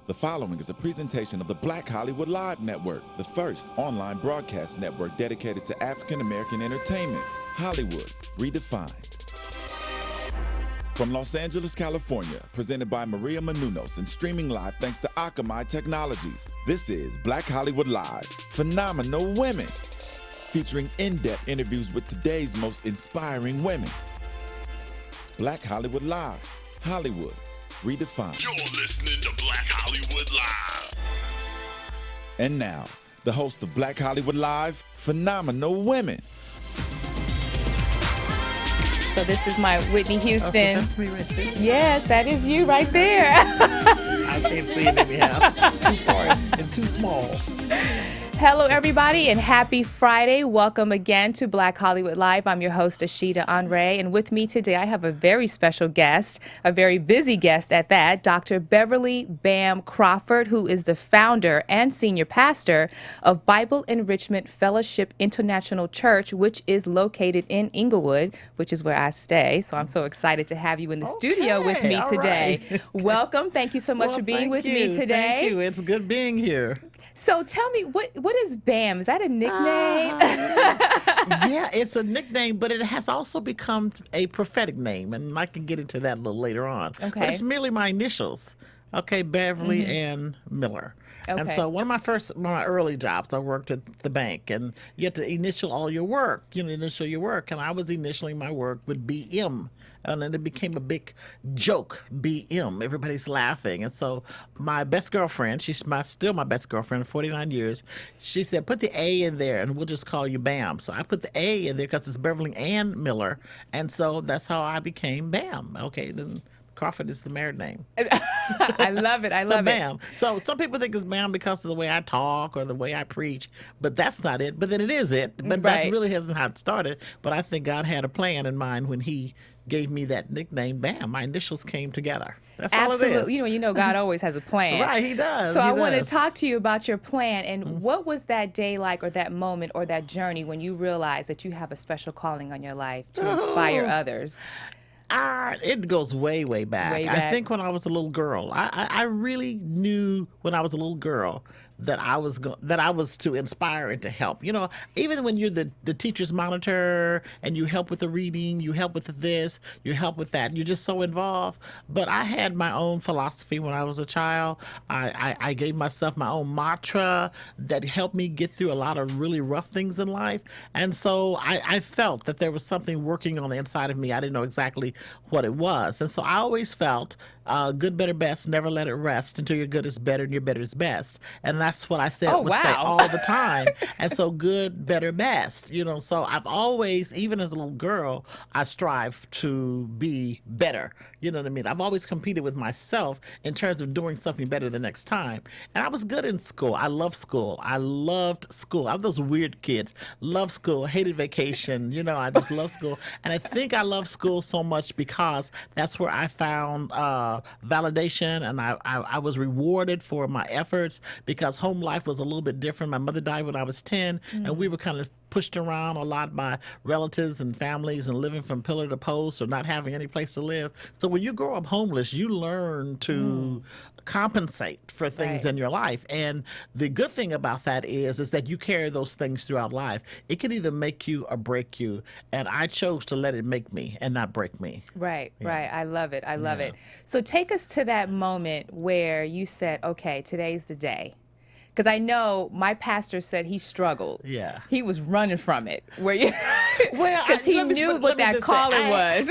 The following is a presentation of the Black Hollywood Live Network, the first online broadcast network dedicated to African American entertainment. Hollywood Redefined. From Los Angeles, California, presented by Maria Menounos and streaming live thanks to Akamai Technologies, this is Black Hollywood Live, Phenomenal Women, featuring in-depth interviews with today's most inspiring women. Black Hollywood Live, Hollywood Redefined. You're listening to Black Hollywood Live. And now, the host of Black Hollywood Live, Phenomenal Women. So this is my Whitney Houston. Oh, so that's me right there. Yes, that is you right there. I can't see it anyhow. It's too far and too small. Hello, everybody, and happy Friday. Welcome again to Black Hollywood Live. I'm your host, Ashita Andre, and with me today, I have a very special guest, a very busy guest at that, Dr. Beverly Bam Crawford, who is the founder and senior pastor of Bible Enrichment Fellowship International Church, which is located in Inglewood, which is where I stay. So I'm so excited to have you in the studio with me today. Right. Welcome. Thank you so much for being with me today. Thank you. It's good being here. So tell me, what is BAM? Is that a nickname? Yeah, it's a nickname, but it has also become a prophetic name, and I can get into that a little later on. Okay. But it's merely my initials. Okay, Beverly and Miller. Okay. And so one of my early jobs, I worked at the bank, and you have to initial all your work, initial your work, and I was initialing my work with B.M. And then it became a big joke, B.M. Everybody's laughing. And so my best girlfriend, she's still my best girlfriend, 49 years, she said, put the A in there and we'll just call you Bam. So I put the A in there because it's Beverly and Miller. And so that's how I became Bam. Okay, then Crawford is the married name. I love it. I love Bam. So some people think it's Bam because of the way I talk or the way I preach, but that's not it. But then it is it. But that really hasn't how it started. But I think God had a plan in mind when he gave me that nickname, Bam. My initials came together. That's all it is. Absolutely. You know, God always has a plan. Right, he does. So I want to talk to you about your plan and what was that day like, or that moment, or that journey when you realized that you have a special calling on your life to inspire others? It goes way, way back. Way back. I think when I was a little girl, I really knew when I was a little girl that I was to inspire and to help. You know, even when you're the teacher's monitor and you help with the reading, you help with this, you help with that, you're just so involved. But I had my own philosophy when I was a child. I gave myself my own mantra that helped me get through a lot of really rough things in life. And so I felt that there was something working on the inside of me. I didn't know exactly what it was. And so I always felt good, better, best, never let it rest until your good is better and your better is best. And that's what I say all the time. And so good, better, best, so I've always, even as a little girl, I strive to be better. You know what I mean? I've always competed with myself in terms of doing something better the next time. And I was good in school. I loved school. I loved school. I'm those weird kids. Loved school, hated vacation. I just love school. And I think I love school so much because that's where I found validation, and I was rewarded for my efforts because home life was a little bit different. My mother died when I was 10, and we were kind of pushed around a lot by relatives and families and living from pillar to post or not having any place to live. So when you grow up homeless, you learn to compensate for things in your life. And the good thing about that is that you carry those things throughout life. It can either make you or break you. And I chose to let it make me and not break me. Right. I love it. I love it. So take us to that moment where you said, okay, today's the day. Because I know my pastor said he struggled. Yeah. He was running from it. Because he knew what that calling was.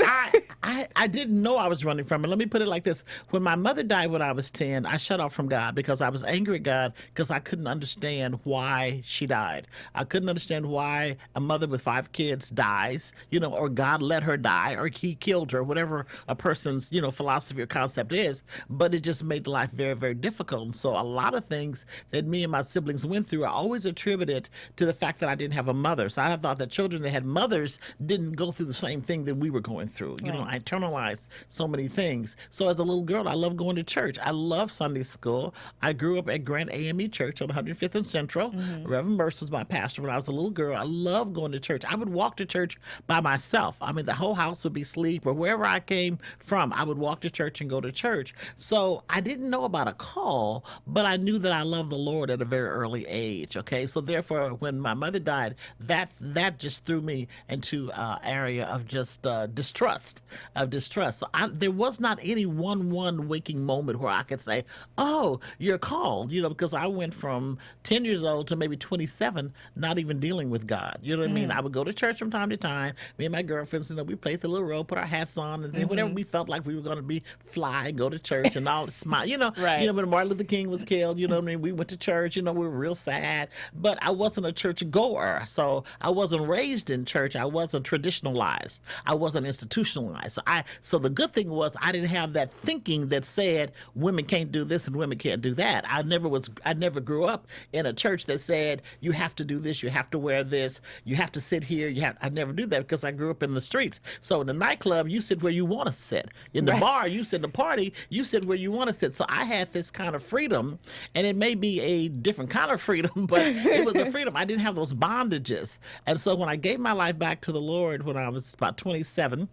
I didn't know I was running from it. Let me put it like this. When my mother died when I was 10, I shut off from God because I was angry at God because I couldn't understand why she died. I couldn't understand why a mother with 5 kids dies, or God let her die, or he killed her, whatever a person's, philosophy or concept is. But it just made life very, very difficult. And so a lot of things that me and my siblings went through, I always attributed to the fact that I didn't have a mother. So I thought that children that had mothers mothers didn't go through the same thing that we were going through. You know, I internalized so many things. So as a little girl, I loved going to church. I love Sunday school. I grew up at Grant AME Church on 105th and Central. Reverend Merce was my pastor when I was a little girl. I loved going to church. I would walk to church by myself. I mean, the whole house would be asleep, or wherever I came from, I would walk to church and go to church. So I didn't know about a call, but I knew that I loved the Lord at a very early age. Okay, so therefore, when my mother died, that just threw me into an area of just distrust. So there was not any one waking moment where I could say, "Oh, you're called," you know, because I went from 10 years old to maybe 27, not even dealing with God. You know what I mean? I would go to church from time to time. Me and my girlfriends, you know, we played the little role, put our hats on, and then whenever we felt like we were going to be fly and go to church and all the smile, you know, you know, when Martin Luther King was killed, you know what I mean? We went to church, you know, we were real sad, but I wasn't a church goer. So I wasn't raised in church. I wasn't traditionalized. I wasn't institutionalized. So the good thing was I didn't have that thinking that said women can't do this and women can't do that. I never grew up in a church that said you have to do this, you have to wear this, you have to sit here. I never do that because I grew up in the streets. So in the nightclub, you sit where you want to sit. In the bar, you sit in the party, you sit where you want to sit. So I had this kind of freedom, and it may be a different kind of freedom, but it was a freedom. I didn't have those bondages. And so when I gave my life back to the Lord when I was about 27,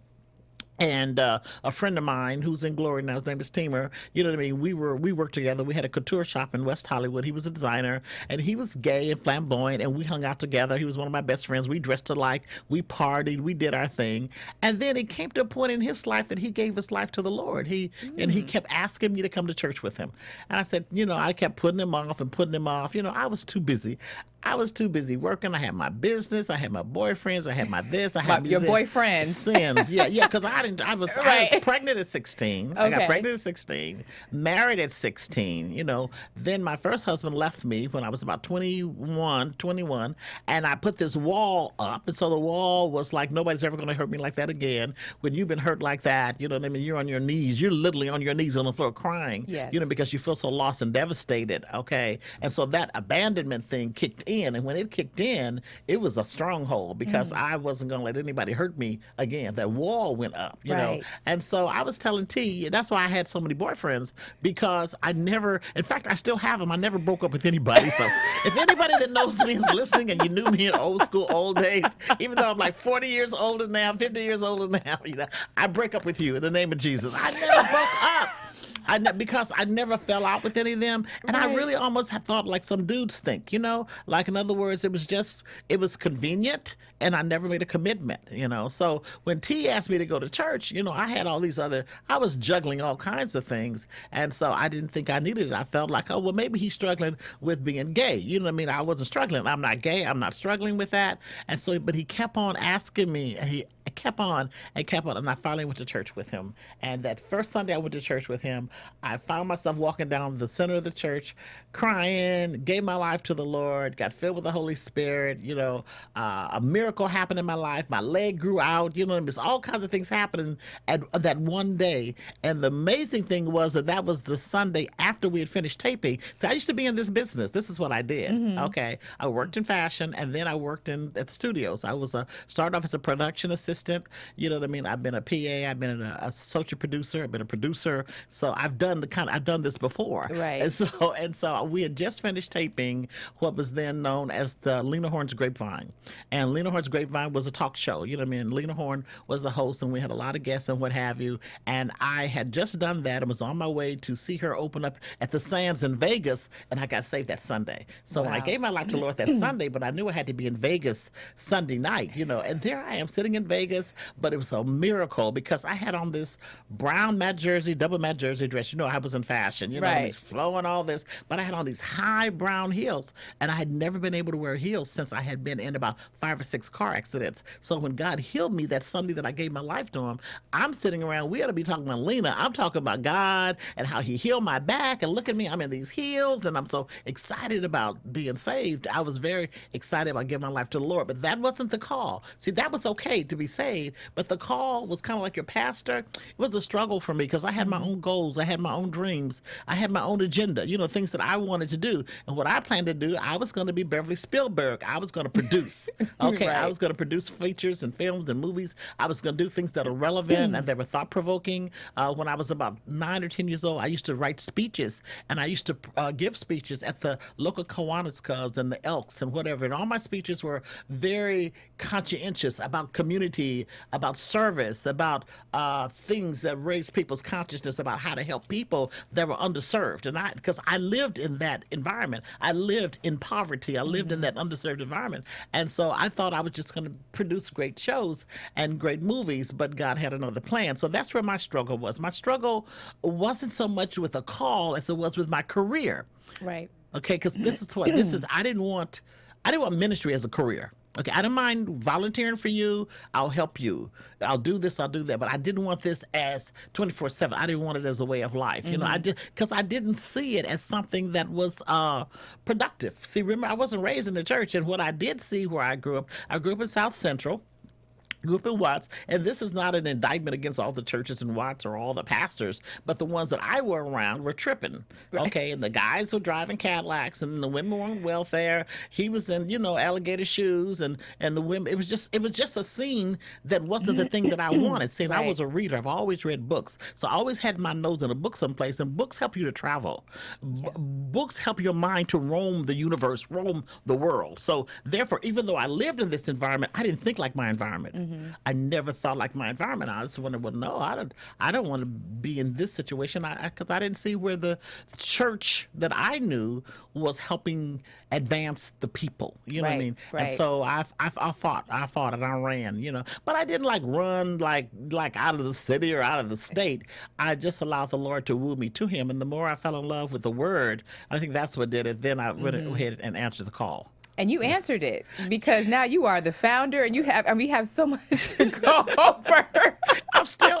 and a friend of mine who's in glory now, his name is Teamer, you know what I mean? We worked together. We had a couture shop in West Hollywood. He was a designer, and he was gay and flamboyant, and we hung out together. He was one of my best friends. We dressed alike. We partied. We did our thing. And then it came to a point in his life that he gave his life to the Lord. And he kept asking me to come to church with him. And I said, you know, I kept putting him off and putting him off. You know, I was too busy. I was too busy working. I had my business. I had my boyfriends. I had my this. I had your boyfriends. Sins. Yeah, because I was pregnant at 16. I got pregnant at 16, married at 16. You know, then my first husband left me when I was about 21, and I put this wall up, and so the wall was like, nobody's ever going to hurt me like that again. When you've been hurt like that, you know what I mean? You're on your knees. You're literally on your knees on the floor crying. Yes. You know, because you feel so lost and devastated. Okay, and so that abandonment thing kicked in, and when it kicked in, it was a stronghold because I wasn't going to let anybody hurt me again. That wall went up, you know. And so I was telling T, that's why I had so many boyfriends, because I never, in fact, I still have them. I never broke up with anybody. So if anybody that knows me is listening and you knew me in old school, old days, even though I'm like 40 years older now, 50 years older now, you know, I break up with you in the name of Jesus. I never broke up. Because I never fell out with any of them. And I really almost have thought like some dudes think, you know, like in other words, it was convenient, and I never made a commitment, you know. So when T asked me to go to church, you know, I was juggling all kinds of things. And so I didn't think I needed it. I felt like, oh, well, maybe he's struggling with being gay. You know what I mean? I wasn't struggling. I'm not gay. I'm not struggling with that. And so, but he kept on asking me, and he kept on, and I finally went to church with him. And that first Sunday I went to church with him, I found myself walking down the center of the church, crying, gave my life to the Lord, got filled with the Holy Spirit, you know, a miracle happened in my life. My leg grew out, you know, there's all kinds of things happening at that one day. And the amazing thing was that was the Sunday after we had finished taping. So I used to be in this business. This is what I did. Okay. I worked in fashion, and then I worked at the studios. I was started off as a production assistant. You know what I mean? I've been a PA, I've been an associate producer, I've been a producer. So I've done this before. Right. And so we had just finished taping what was then known as the Lena Horne's Grapevine. And Lena Horne's Grapevine was a talk show. You know what I mean? Lena Horne was the host, and we had a lot of guests and what have you. And I had just done that and was on my way to see her open up at the Sands in Vegas, and I got saved that Sunday. So when I gave my life to the Lord that Sunday, but I knew I had to be in Vegas Sunday night, you know, and there I am sitting in Vegas, but it was a miracle because I had on this brown matte jersey, double matte jersey dress. You know, I was in fashion, you know, these flowing all this, but I had on these high brown heels, and I had never been able to wear heels since I had been in about 5 or 6 car accidents. So when God healed me that Sunday that I gave my life to him, I'm sitting around, we ought to be talking about Lena. I'm talking about God and how he healed my back, and look at me, I'm in these heels, and I'm so excited about being saved. I was very excited about giving my life to the Lord, but that wasn't the call. See, that was okay to be saved, but the call was kind of like your pastor. It was a struggle for me because I had my own goals. I had my own dreams. I had my own agenda, things that I wanted to do. And what I planned to do, I was going to be Beverly Spielberg. I was going to produce. Okay, Right. I was going to produce features and films and movies. I was going to do things that are relevant and that were thought-provoking. When I was about 9 or 10 years old, I used to write speeches, and I used to give speeches at the local Kiwanis clubs and the Elks and whatever. And all my speeches were very conscientious about community, about service, about things that raise people's consciousness about how to help people that were underserved. And because I lived in that environment, I lived in poverty, I lived in that underserved environment. And so I thought I was just going to produce great shows and great movies, but God had another plan. So that's where my struggle was. My struggle wasn't so much with a call as it was with my career. Right. Okay, because I didn't want ministry as a career. Okay, I didn't mind volunteering for you. I'll help you. I'll do this, I'll do that. But I didn't want this as 24/7. I didn't want it as a way of life. Because I didn't see it as something that was productive. See, remember, I wasn't raised in the church. And what I did see where I grew up in South Central. Grew up in Watts, and this is not an indictment against all the churches in Watts or all the pastors, but the ones that I were around were tripping. Right. Okay, and the guys were driving Cadillacs, and the women were on welfare. He was in, alligator shoes, and the women. It was just a scene that wasn't the thing that I wanted. See, and I Right. was a reader. I've always read books, so I always had my nose in a book someplace. And books help you to travel. Books help your mind to roam the universe, roam the world. So therefore, even though I lived in this environment, I didn't think like my environment. I never thought like my environment. I just wondered, well, no, I don't want to be in this situation because I didn't see where the church that I knew was helping advance the people. You know what I Right, mean? right. And so I fought and I ran. But I didn't run like out of the city or out of the state. I just allowed the Lord to woo me to Him, and the more I fell in love with the Word, I think that's what did it. Then I went ahead and answered the call. And you answered it because now you are the founder, and we have so much to go over. I'm still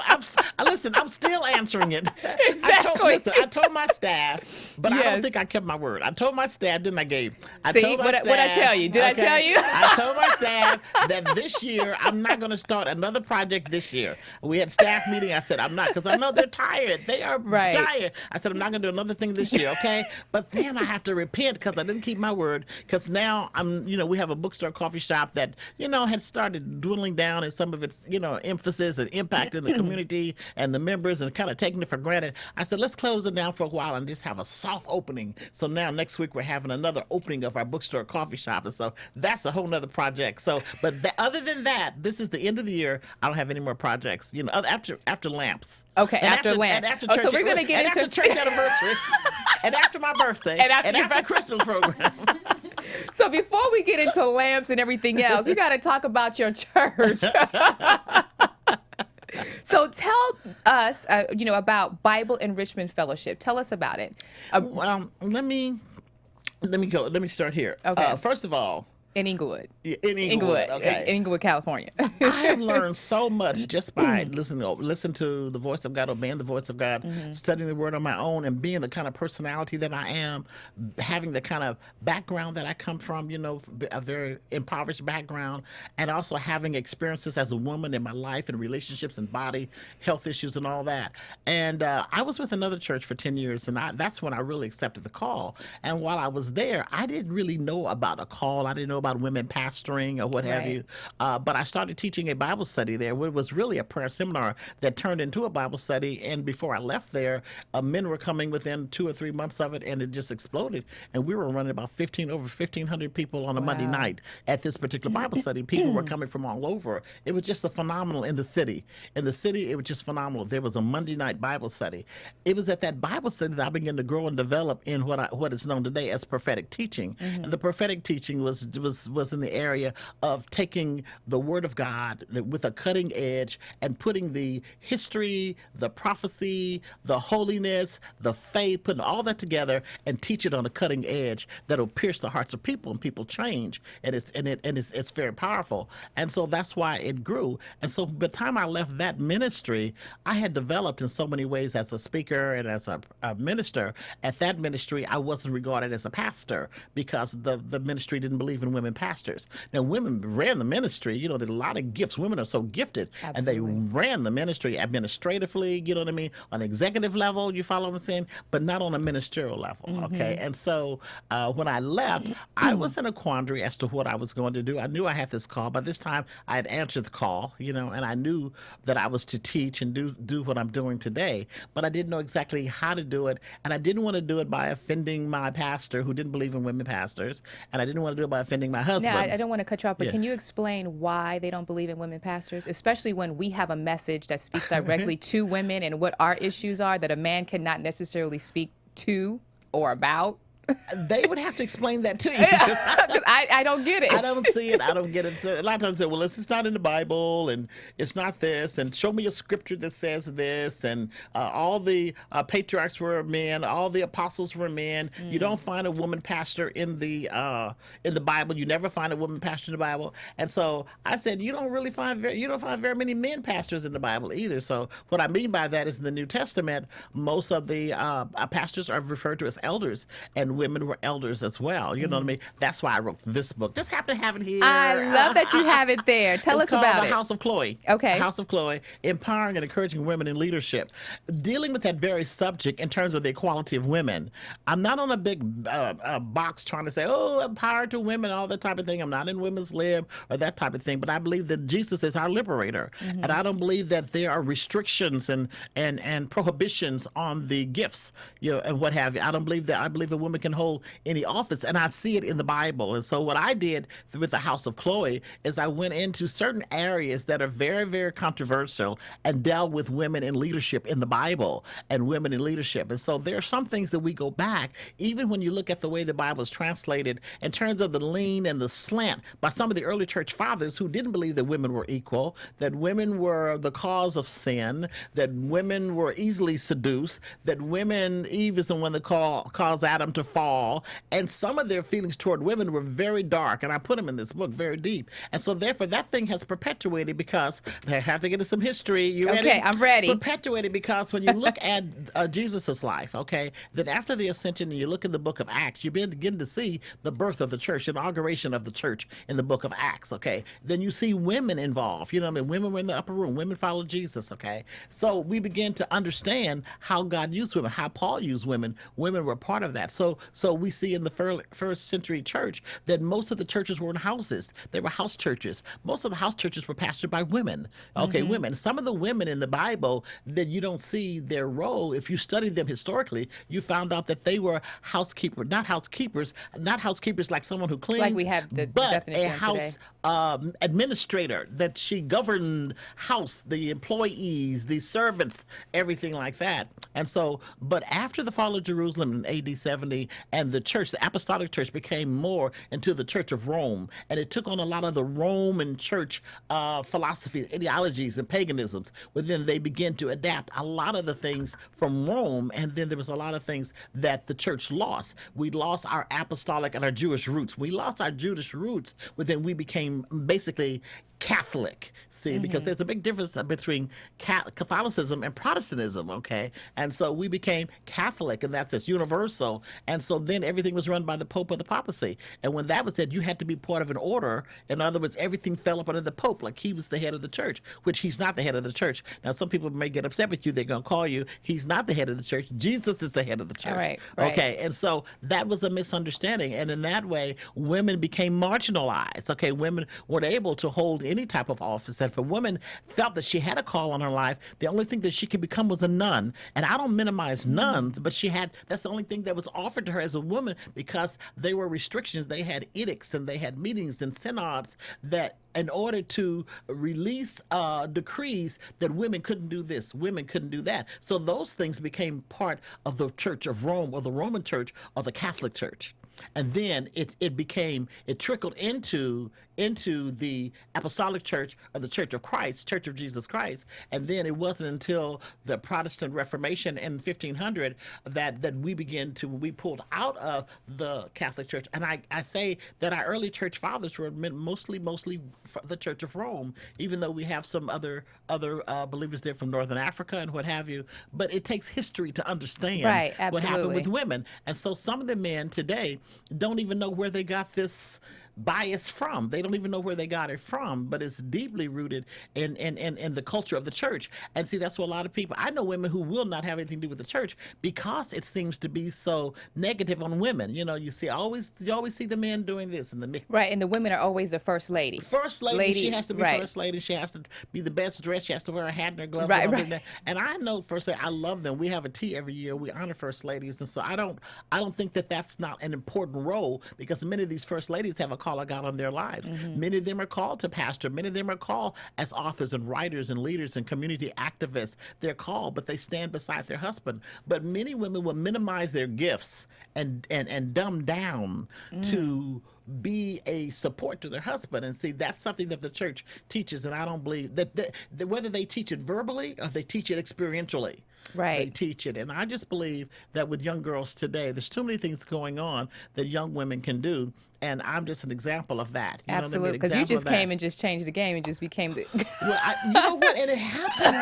answering it. Exactly. I told my staff, but I Yes. don't think I kept my word. I told my staff, didn't I, Gabe? I See, told my what'd I tell you? Did I tell you? I told my staff that this year, I'm not going to start another project this year. We had staff meeting. I said, I'm not, because I know they're tired. They are Right. tired. I said, I'm not going to do another thing this year, okay? But then I have to repent because I didn't keep my word, because now we have a bookstore coffee shop that, had started dwindling down in some of its, emphasis and impact in the community and the members, and kind of taking it for granted. I said, let's close it down for a while and just have a soft opening. So now next week we're having another opening of our bookstore coffee shop. And so that's a whole nother project. So, but other than that, this is the end of the year. I don't have any more projects, after L.A.M.P.S. Okay, And after L.A.M.P.S. And after Oh, church, so we're gonna get and into after church anniversary, and after my birthday, And after your birthday. Christmas program. So before we get into lamps and everything else, we got to talk about your church. So tell us, about Bible Enrichment Fellowship. Tell us about it. Well, let me go. Let me start here. Okay. First of all, In Inglewood. in Inglewood, okay. In Inglewood, California. I have learned so much just by listening to the voice of God, obeying the voice of God, studying the Word on my own, and being the kind of personality that I am, having the kind of background that I come from, a very impoverished background, and also having experiences as a woman in my life and relationships and body health issues and all that. And I was with another church for 10 years, and that's when I really accepted the call. And while I was there, I didn't really know about a call. I didn't know about women pastoring or what have Right. you. But I started teaching a Bible study there. It was really a prayer seminar that turned into a Bible study. And before I left there, men were coming within 2 or 3 months of it, and it just exploded. And we were running about over 1,500 people on a Monday Wow. night at this particular Bible study. People were coming from all over. It was just a phenomenal in the city. In the city, it was just phenomenal. There was a Monday night Bible study. It was at that Bible study that I began to grow and develop in what is known today as prophetic teaching. And the prophetic teaching was in the area of taking the Word of God with a cutting edge and putting the history, the prophecy, the holiness, the faith, putting all that together and teach it on a cutting edge that'll pierce the hearts of people, and people change, and it's very powerful. And so that's why it grew. And so by the time I left that ministry, I had developed in so many ways as a speaker and as a minister. At that ministry, I wasn't regarded as a pastor because the ministry didn't believe in women women pastors. Now, women ran the ministry. You know, there's a lot of gifts. Women are so gifted, and they ran the ministry administratively, you know what I mean, on executive level, you follow what I'm saying, but not on a ministerial level, okay? And so when I left, I was in a quandary as to what I was going to do. I knew I had this call. By this time, I had answered the call, you know, and I knew that I was to teach and do what I'm doing today, but I didn't know exactly how to do it, and I didn't want to do it by offending my pastor who didn't believe in women pastors, and I didn't want to do it by offending my husband. Now, I don't want to cut you off, but Yeah. can you explain why they don't believe in women pastors, especially when we have a message that speaks directly to women and what our issues are that a man cannot necessarily speak to or about? They would have to explain that to you. Because I don't get it. I don't see it. I don't get it. So a lot of times they say, well, it's not in the Bible, and it's not this, and show me a scripture that says this, and all the patriarchs were men, all the apostles were men. You don't find a woman pastor in the Bible. You never find a woman pastor in the Bible. And so I said, you don't find very many men pastors in the Bible either. So what I mean by that is in the New Testament, most of the pastors are referred to as elders, and women were elders as well. You know what I mean? That's why I wrote this book. Just happen to have it here. I love that you have it there. Tell It's us about called it. The House of Chloe. Okay. House of Chloe, empowering and encouraging women in leadership. Dealing with that very subject in terms of the equality of women. I'm not on a big box trying to say, oh, empower to women, all that type of thing. I'm not in Women's Lib or that type of thing, but I believe that Jesus is our liberator. And I don't believe that there are restrictions and prohibitions on the gifts, you know, and what have you. I don't believe that. I believe a woman can hold any office, and I see it in the Bible. And so what I did with the House of Chloe is I went into certain areas that are very, very controversial and dealt with women in leadership in the Bible and women in leadership. And so there are some things that we go back, even when you look at the way the Bible is translated in terms of the lean and the slant by some of the early church fathers who didn't believe that women were equal, that women were the cause of sin, that women were easily seduced, that Eve is the one that caused Adam to fall, and some of their feelings toward women were very dark, and I put them in this book very deep. And so therefore that thing has perpetuated because I have to get into some history. You ready? Okay, I'm ready. Perpetuated because when you look at Jesus's life, okay, that after the ascension and you look in the book of Acts, you begin to see the birth of the church, inauguration of the church in the book of Acts, okay? Then you see women involved. You know what I mean? Women were in the upper room. Women followed Jesus, okay? So we begin to understand how God used women, how Paul used women. Women were part of that. So we see in the first century church that most of the churches were in houses. They were house churches. Most of the house churches were pastored by women. Okay, women. Some of the women in the Bible that you don't see their role, if you study them historically, you found out that they were housekeepers, not housekeepers like someone who cleans, Like we have the but definition a house administrator, that she governed house, the employees, the servants, everything like that. And so, but after the fall of Jerusalem in AD 70, and the church, the Apostolic church, became more into the Church of Rome, and it took on a lot of the Roman church philosophies, ideologies, and paganisms. But then they began to adapt a lot of the things from Rome, and then there was a lot of things that the church lost. We lost our apostolic and our Jewish roots. We lost our Jewish roots, but then we became basically Catholic, see, because there's a big difference between Catholicism and Protestantism, okay? And so we became Catholic, and that's universal. And so then everything was run by the Pope or the papacy. And when that was said, you had to be part of an order. In other words, everything fell up under the Pope, like he was the head of the church, which he's not the head of the church. Now, some people may get upset with you. They're going to call you. He's not the head of the church. Jesus is the head of the church. Right. Okay, and so that was a misunderstanding. And in that way, women became marginalized. Okay, women weren't able to hold any type of office. And if a woman felt that she had a call on her life, the only thing that she could become was a nun. And I don't minimize nuns, but that's the only thing that was offered to her as a woman, because there were restrictions. They had edicts and they had meetings and synods that in order to release decrees that women couldn't do this, women couldn't do that. So those things became part of the Church of Rome, or the Roman Church, or the Catholic Church. And then it trickled into the Apostolic Church, or the Church of Christ, Church of Jesus Christ. And then it wasn't until the Protestant Reformation in 1500 that we pulled out of the Catholic Church. And I say that our early church fathers were mostly the Church of Rome, even though we have some other believers there from Northern Africa and what have you. But it takes history to understand what happened with women. And so some of the men today don't even know where they got this biased from. They don't even know where they got it from, but it's deeply rooted in the culture of the church. And see, that's what a lot of people, I know women who will not have anything to do with the church because it seems to be so negative on women. You know, you always see the men doing this and the Right, and the women are always the first lady. First lady, she has to be first lady. She has to be the best dressed. She has to wear a hat and her gloves. Right. And I know first lady, I love them. We have a tea every year. We honor first ladies, and so I don't think that that's not an important role, because many of these first ladies have a call of God on their lives. Many of them are called to pastor. Many of them are called as authors and writers and leaders and community activists. They're called, but they stand beside their husband. But many women will minimize their gifts and dumb down to be a support to their husband. And see, that's something that the church teaches, and I don't believe that whether they teach it verbally or they teach it experientially. Right. They teach it. And I just believe that with young girls today, there's too many things going on that young women can do. And I'm just an example of that. You Absolutely. Because you just came and just changed the game and just became the... Well, you know what? And it happened.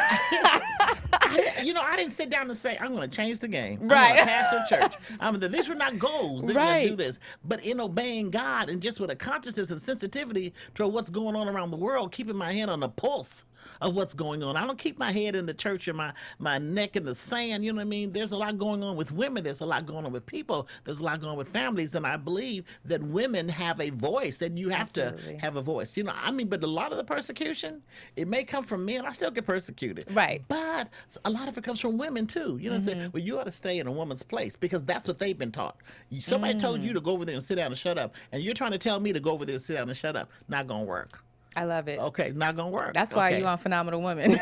I didn't sit down and say, I'm going to change the game. I'm Right. going to pastor church. These were not goals. They're Right. going to do this. But in obeying God and just with a consciousness and sensitivity to what's going on around the world, keeping my hand on the pulse of what's going on. I don't keep my head in the church and my neck in the sand. You know what I mean? There's a lot going on with women. There's a lot going on with people. There's a lot going on with families. And I believe that women have a voice, and you have Absolutely. to have a voice. But a lot of the persecution, it may come from men. I still get persecuted. Right. But a lot of it comes from women too. You know what I'm saying? Well, you ought to stay in a woman's place because that's what they've been taught. Somebody told you to go over there and sit down and shut up. And you're trying to tell me to go over there and sit down and shut up. Not going to work. I love it. Okay, not going to work. That's why Okay. you're on Phenomenal Women.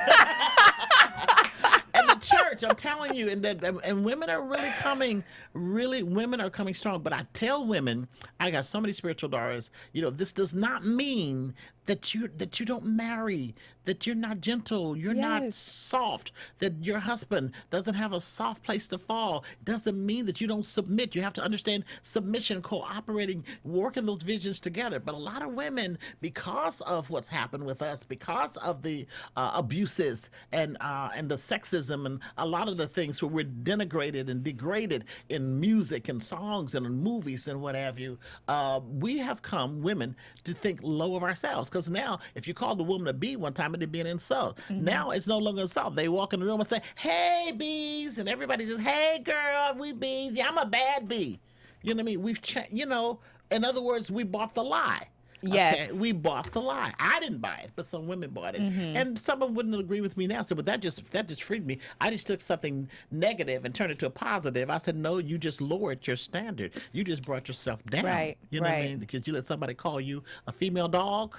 And the church, I'm telling you, and women are women are coming strong. But I tell women, I got so many spiritual daughters, this does not mean that you don't marry, that you're not gentle, you're not Yes. soft, that your husband doesn't have a soft place to fall. Doesn't mean that you don't submit. You have to understand submission, cooperating, working those visions together. But a lot of women, because of what's happened with us, because of the abuses and the sexism and a lot of the things where we're denigrated and degraded in music and songs and in movies and what have you, we have come, women, to think low of ourselves. Because now, if you called a woman a bee one time, it'd be an insult. Now it's no longer an insult. They walk in the room and say, "Hey, bees," and everybody says, "Hey, girl, we bees. Yeah, I'm a bad bee." You know what I mean? We've in other words, we bought the lie. Yes. Okay, we bought the lie. I didn't buy it, but some women bought it. And some of them wouldn't agree with me now. So, but that just freed me. I just took something negative and turned it to a positive. I said, no, you just lowered your standard. You just brought yourself down. Right, You know what I right. mean? Because you let somebody call you a female dog.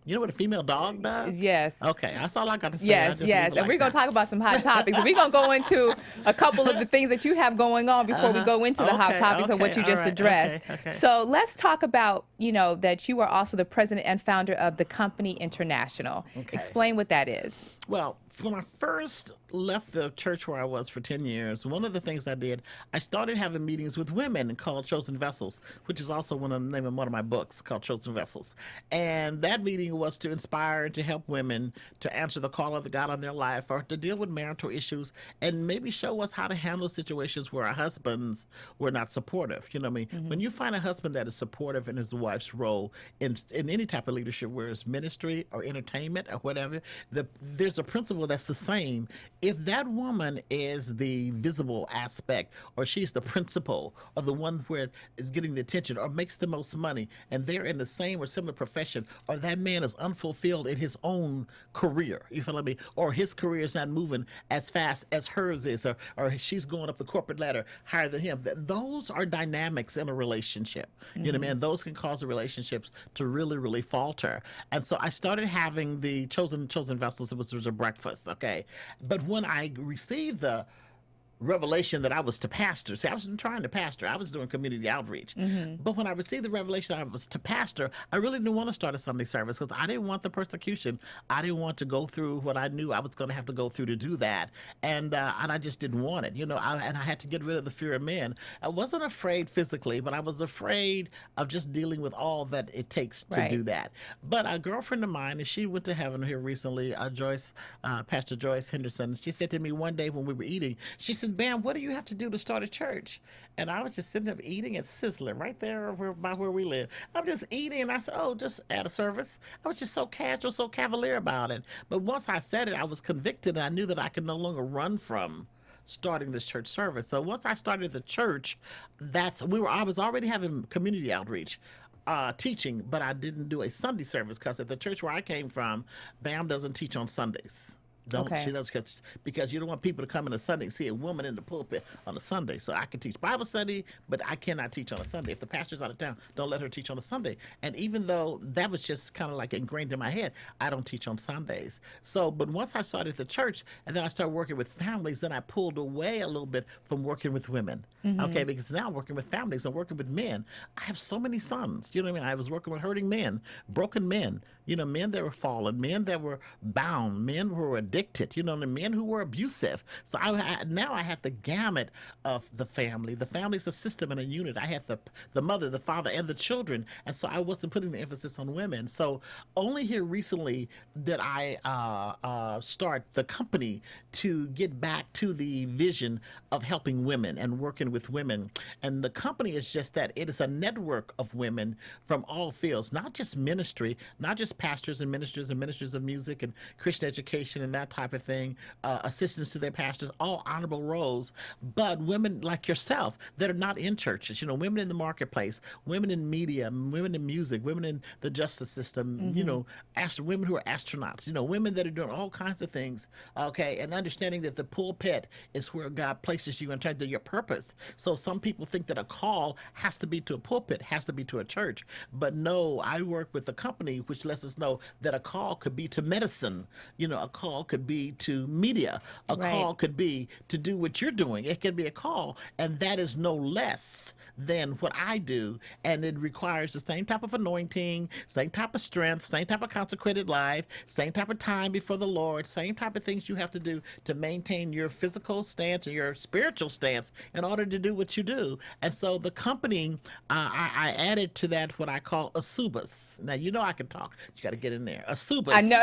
You know what a female dog does? Yes. Okay, that's all I got to say. Yes, yes. And we're going to talk about some hot topics. And we're going to go into a couple of the things that you have going on before we go into the hot topics of what you all just right, addressed. okay. So let's talk about, that you are also the president and founder of the Company International. Okay. Explain what that is. Well, when I first left the church where I was for 10 years, one of the things I did, I started having meetings with women called Chosen Vessels, which is also the name of one of my books called Chosen Vessels. And that meeting was to inspire and to help women to answer the call of the God on their life or to deal with marital issues and maybe show us how to handle situations where our husbands were not supportive. You know what I mean? When you find a husband that is supportive in his wife's role in any type of leadership, where it's ministry or entertainment or whatever, there's a principle that's the same. If that woman is the visible aspect, or she's the principal, or the one where is getting the attention, or makes the most money, and they're in the same or similar profession, or that man is unfulfilled in his own career, you feel me? Or his career is not moving as fast as hers is, or she's going up the corporate ladder higher than him. Those are dynamics in a relationship. You know what I mean? Those can cause the relationships to really, really falter. And so I started having the chosen vessels. It was a breakfast, okay? But when I received the revelation that I was to pastor. See, I wasn't trying to pastor. I was doing community outreach. But when I received the revelation I was to pastor, I really didn't want to start a Sunday service because I didn't want the persecution. I didn't want to go through what I knew I was going to have to go through to do that. And I just didn't want it. I had to get rid of the fear of men. I wasn't afraid physically, but I was afraid of just dealing with all that it takes to do that. But a girlfriend of mine, and she went to heaven here recently, Pastor Joyce Henderson, she said to me one day when we were eating, she said, said, Bam, what do you have to do to start a church? And I was just sitting there eating at Sizzler right there by where we live. I'm just eating, and I said, oh, just add a service. I was just so casual, so cavalier about it. But once I said it, I was convicted, and I knew that I could no longer run from starting this church service. So once I started the church, I was already having community outreach. Teaching, but I didn't do a Sunday service because at the church where I came from, Bam doesn't teach on Sundays. She does because you don't want people to come in a Sunday and see a woman in the pulpit on a Sunday. So I can teach Bible study, but I cannot teach on a Sunday. If the pastor's out of town, don't let her teach on a Sunday. And even though that was just kind of like ingrained in my head, I don't teach on Sundays. So, but once I started the church and then I started working with families, then I pulled away a little bit from working with women. Okay, because now I'm working with families, I'm working with men. I have so many sons. You know what I mean? I was working with hurting men, broken men, men that were fallen, men that were bound, men who were addicted, the men who were abusive. So now I had the gamut of the family. The family is a system and a unit. I had the mother, the father, and the children. And so I wasn't putting the emphasis on women. So only here recently did I start the company to get back to the vision of helping women and working with women. And the company is just that. It is a network of women from all fields, not just ministry, not just pastors and ministers of music and Christian education and that type of thing, assistants to their pastors, all honorable roles, but women like yourself that are not in churches, women in the marketplace, women in media, women in music, women in the justice system, women who are astronauts, women that are doing all kinds of things, okay, and understanding that the pulpit is where God places you in terms of your purpose. So some people think that a call has to be to a pulpit, has to be to a church, but no, I work with a company which lets us know that a call could be to medicine, a call could be to media, a call could be to do what you're doing. It can be a call, and that is no less than what I do, and it requires the same type of anointing, same type of strength, same type of consecrated life, same type of time before the Lord, same type of things you have to do to maintain your physical stance and your spiritual stance in order to do what you do. And so the company, I added to that what I call a subus. Now, I can talk. You got to get in there. A subus. I know.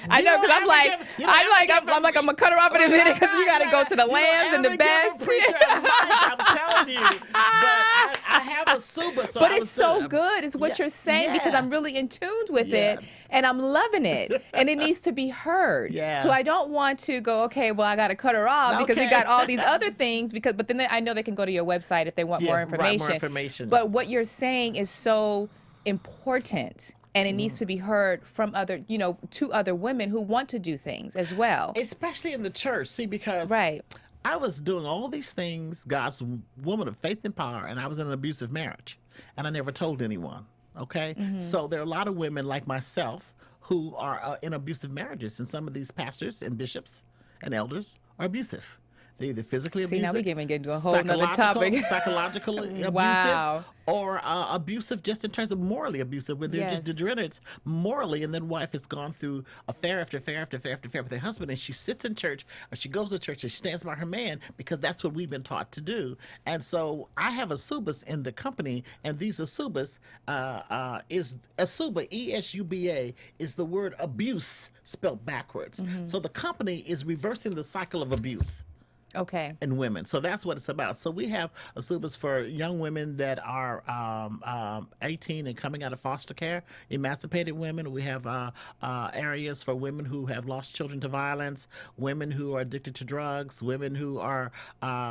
I know, because I'm like, I'm gonna cut her off in a minute because you got to go to the L.A.M.P.S and the B.E.S.T. I'm telling you, but I have a subus. So but it's so good. It's what you're saying because I'm really in tune with it and I'm loving it, and it needs to be heard. So I don't want to go, okay, well, I got to cut her off because we got all these other things. But then I know they can go to your website if they want more information. More information. But what you're saying is so important. And it needs to be heard from to other women who want to do things as well. Especially in the church. See, because I was doing all these things, God's woman of faith and power, and I was in an abusive marriage. And I never told anyone, okay? So there are a lot of women like myself who are in abusive marriages. And some of these pastors and bishops and elders are abusive. They're either physically abusive. See, now we're getting into a whole nother topic. Psychological abusive, or abusive just in terms of morally abusive, where they're just degenerates morally, and then wife has gone through affair after affair after affair after affair with her husband, and she sits in church, or she goes to church, and she stands by her man because that's what we've been taught to do. And so I have a subus in the company, and these asubas is asuba, E-S-U-B-A, is the word abuse spelled backwards. So the company is reversing the cycle of abuse. And women. So that's what it's about. So we have asubas for young women that are 18 and coming out of foster care, emancipated women. We have areas for women who have lost children to violence, women who are addicted to drugs, women who are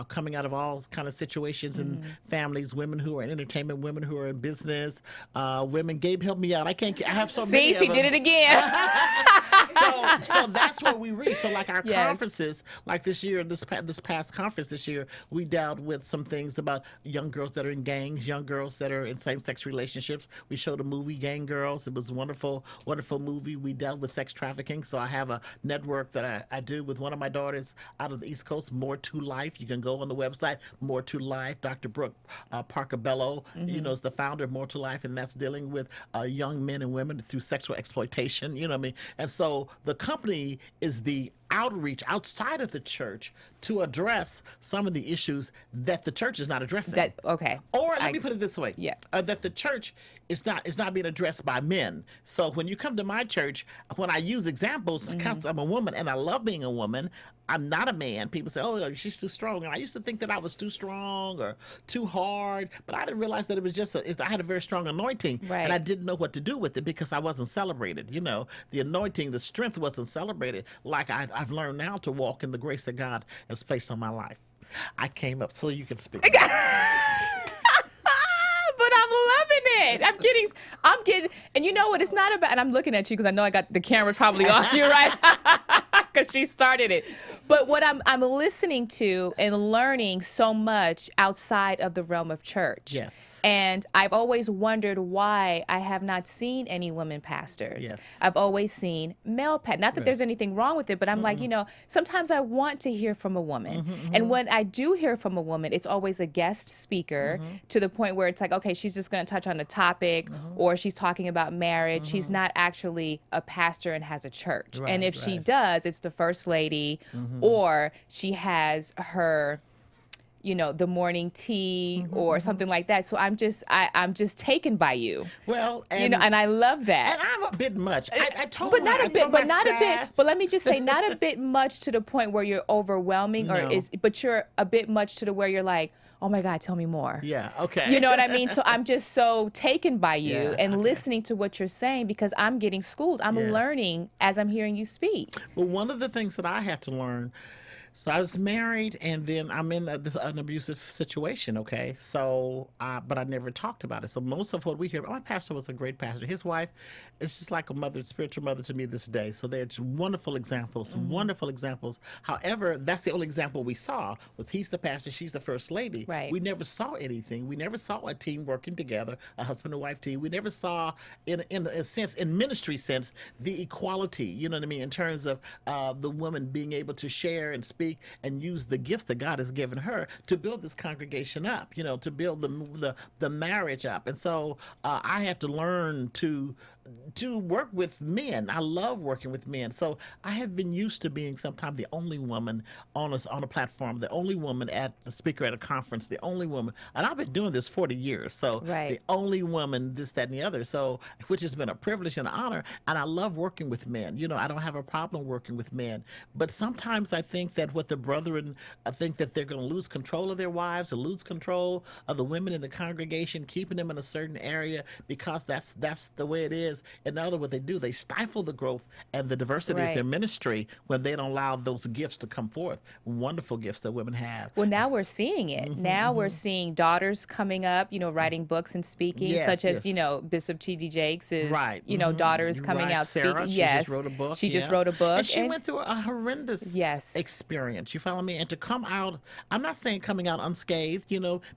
coming out of all kind of situations in families, women who are in entertainment, women who are in business, women. Gabe, help me out. I have so many of them. See, she did it again. So that's where we reach. So like our conferences, like this year, this past conference this year, we dealt with some things about young girls that are in gangs, young girls that are in same-sex relationships. We showed a movie, Gang Girls. It was a wonderful, wonderful movie. We dealt with sex trafficking. So I have a network that I do with one of my daughters out of the East Coast, More to Life. You can go on the website, More to Life. Dr. Brooke Parker Bello, is the founder of More to Life, and that's dealing with young men and women through sexual exploitation. You know what I mean? And so the company is the outreach outside of the church to address some of the issues that the church is not addressing. Okay. Or let me put it this way: Yeah. that the church is not being addressed by men. So when you come to my church, when I use examples, because I'm a woman and I love being a woman, I'm not a man. People say, "Oh, she's too strong," and I used to think that I was too strong or too hard, but I didn't realize that it was just I had a very strong anointing, Right. and I didn't know what to do with it because I wasn't celebrated. You know, the anointing, the strength wasn't celebrated like I've learned now to walk in the grace that God has placed on my life. I came up so you can speak. But I'm loving it. I'm getting, and you know what? It's not about, and I'm looking at you because I know I got the camera probably on you, right? Because she started it. But what I'm listening to and learning so much outside of the realm of church. Yes. And I've always wondered why I have not seen any women pastors. Yes. I've always seen male pastors. Not that there's anything wrong with it, but I'm like, sometimes I want to hear from a woman. And when I do hear from a woman, it's always a guest speaker to the point where it's like, okay, she's just going to touch on a topic or she's talking about marriage. She's not actually a pastor and has a church. Right, and if she right. does, it's the first lady or she has her the morning tea or something like that. So I'm just taken by you. Well, and And I love that. And I'm a bit much. I told But not my- a I bit, told but my not a bit. staff- But let me just say, not a bit much to the point where you're overwhelming, No. but you're a bit much to the where you're like, oh my God, tell me more. Yeah. Okay. You know what I mean? So I'm just so taken by you Yeah, and okay. listening to what you're saying because I'm getting schooled. I'm Yeah. learning as I'm hearing you speak. Well, one of the things that I had to learn, so I was married and then I'm in an abusive situation, okay? So, but I never talked about it. So most of what we hear, my pastor was a great pastor. His wife is just like a mother, spiritual mother to me this day. So they're wonderful examples, wonderful examples. However, that's the only example we saw was he's the pastor, she's the first lady. Right. We never saw anything. We never saw a team working together, a husband and wife team. We never saw, in a sense, in ministry sense, the equality, you know what I mean, in terms of the woman being able to share and speak and use the gifts that God has given her to build this congregation up, to build the marriage up. And so I had to learn to work with men. I love working with men. So I have been used to being sometimes the only woman on a platform, the only woman at the speaker at a conference, the only woman. And I've been doing this 40 years. So Right. the only woman, this, that, and the other. So, which has been a privilege and an honor. And I love working with men. I don't have a problem working with men. But sometimes I think that what the brethren, I think that they're going to lose control of their wives or lose control of the women in the congregation, keeping them in a certain area because that's the way it is. In other words, what they do, they stifle the growth and the diversity of Right. their ministry when they don't allow those gifts to come forth. Wonderful gifts that women have. Well, now we're seeing it. Now we're seeing daughters coming up, writing books and speaking, Yes, such as, yes. Bishop T.D. Jakes is, Right. daughters coming Right. out Sarah, speaking. she Yes. just wrote a book. She just yeah. wrote a book. And she went through a horrendous Yes. experience. You follow me? And to come out, I'm not saying coming out unscathed,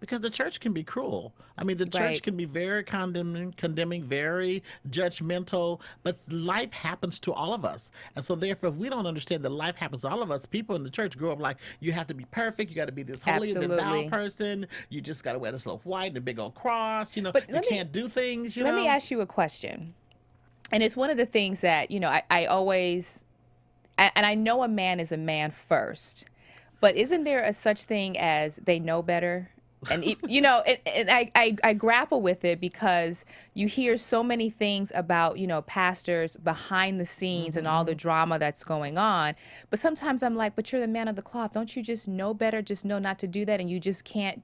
because the church can be cruel. I mean, the church Right. can be very condemning, very judgmental, but life happens to all of us. And so therefore, if we don't understand that life happens to all of us, people in the church grow up like, you have to be perfect, you got to be this holy, Absolutely. devout person, you just got to wear this little white and a big old cross, But you let me- can't do things, Let me ask you a question. And it's one of the things that, I always, and I know a man is a man first, but isn't there a such thing as they know better? And, and I grapple with it because you hear so many things about, pastors behind the scenes and all the drama that's going on. But sometimes I'm like, but you're the man of the cloth. Don't you just know better? Just know not to do that. And you just can't.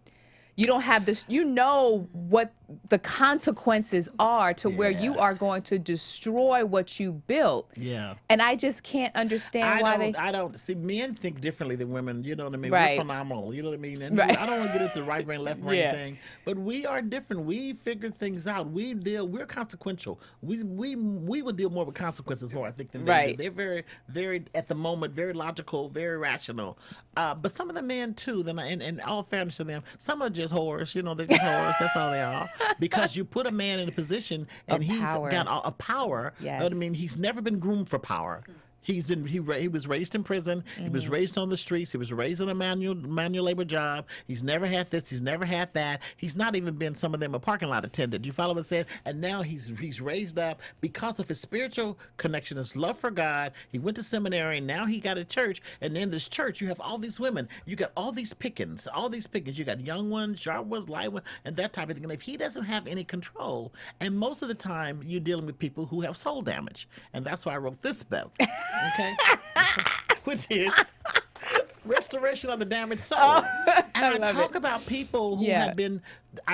You don't have this, what the consequences are to where you Yeah. are going to destroy what you built. Yeah. And I just can't understand why I don't see men think differently than women. You know what I mean? Right. We're phenomenal. You know what I mean? And Right. I don't want to get into the right brain, left brain Yeah. thing, but we are different. We figure things out. We're consequential. We would deal more with consequences more, I think, than they Right. do. They're very, very at the moment, very logical, very rational. But some of the men too. Then, in all fairness to them, some are just whores. They're just whores. That's all they are. Because you put a man in a position and he's power. got a power. Yes. But I mean, he's never been groomed for power. He was raised in prison. He was raised on the streets. He was raised in a manual labor job. He's never had this. He's never had that. He's not even been, some of them, a parking lot attendant. You follow what I'm saying? And now he's raised up because of his spiritual connection, his love for God. He went to seminary, and now he got a church. And in this church, you have all these women. You got all these pickings. You got young ones, sharp ones, light ones, and that type of thing. And if he doesn't have any control, and most of the time you're dealing with people who have soul damage, and that's why I wrote this book. Okay, which is Restoration of the Damaged Soul. And I talk about people who have been